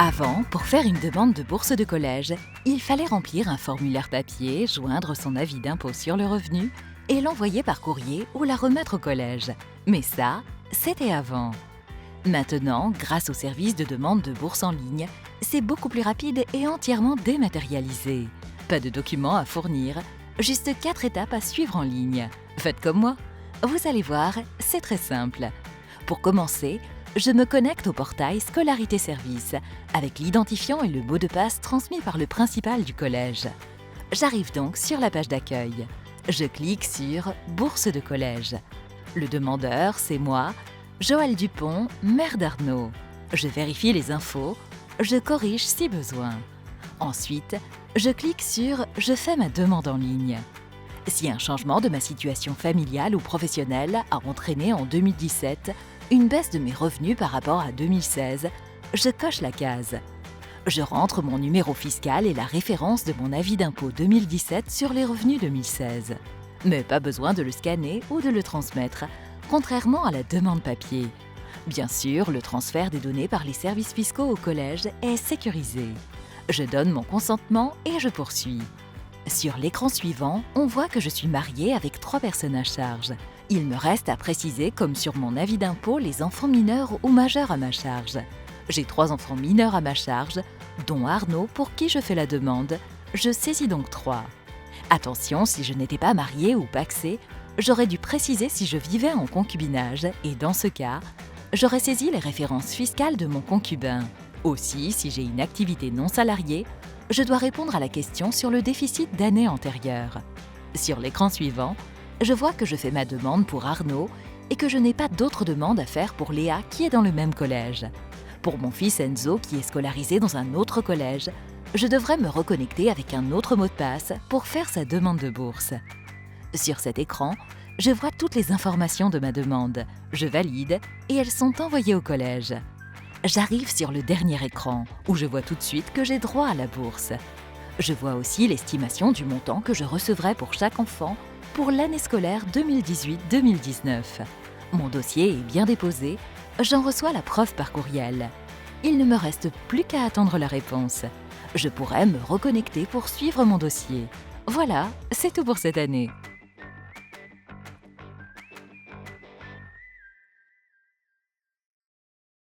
Avant, pour faire une demande de bourse de collège, il fallait remplir un formulaire papier, joindre son avis d'impôt sur le revenu et l'envoyer par courrier ou la remettre au collège. Mais ça, c'était avant. Maintenant, grâce au service de demande de bourse en ligne, c'est beaucoup plus rapide et entièrement dématérialisé. Pas de documents à fournir, juste 4 étapes à suivre en ligne. Faites comme moi. Vous allez voir, c'est très simple. Pour commencer, je me connecte au portail Scolarité Service avec l'identifiant et le mot de passe transmis par le principal du collège. J'arrive donc sur la page d'accueil. Je clique sur « Bourse de collège ». Le demandeur, c'est moi, Joëlle Dupont, mère d'Arnaud. Je vérifie les infos, je corrige si besoin. Ensuite, je clique sur « Je fais ma demande en ligne ». Si un changement de ma situation familiale ou professionnelle a entraîné en 2017 une baisse de mes revenus par rapport à 2016, je coche la case. Je rentre mon numéro fiscal et la référence de mon avis d'impôt 2017 sur les revenus 2016. Mais pas besoin de le scanner ou de le transmettre, contrairement à la demande papier. Bien sûr, le transfert des données par les services fiscaux au collège est sécurisé. Je donne mon consentement et je poursuis. Sur l'écran suivant, on voit que je suis mariée avec 3 personnes à charge. Il me reste à préciser, comme sur mon avis d'impôt, les enfants mineurs ou majeurs à ma charge. J'ai 3 enfants mineurs à ma charge, dont Arnaud pour qui je fais la demande. Je saisis donc 3. Attention, si je n'étais pas mariée ou pacsée, j'aurais dû préciser si je vivais en concubinage et dans ce cas, j'aurais saisi les références fiscales de mon concubin. Aussi, si j'ai une activité non salariée, je dois répondre à la question sur le déficit d'années antérieures. Sur l'écran suivant, je vois que je fais ma demande pour Arnaud et que je n'ai pas d'autres demandes à faire pour Léa qui est dans le même collège. Pour mon fils Enzo qui est scolarisé dans un autre collège, je devrais me reconnecter avec un autre mot de passe pour faire sa demande de bourse. Sur cet écran, je vois toutes les informations de ma demande, je valide et elles sont envoyées au collège. J'arrive sur le dernier écran, où je vois tout de suite que j'ai droit à la bourse. Je vois aussi l'estimation du montant que je recevrai pour chaque enfant pour l'année scolaire 2018-2019. Mon dossier est bien déposé, j'en reçois la preuve par courriel. Il ne me reste plus qu'à attendre la réponse. Je pourrai me reconnecter pour suivre mon dossier. Voilà, c'est tout pour cette année.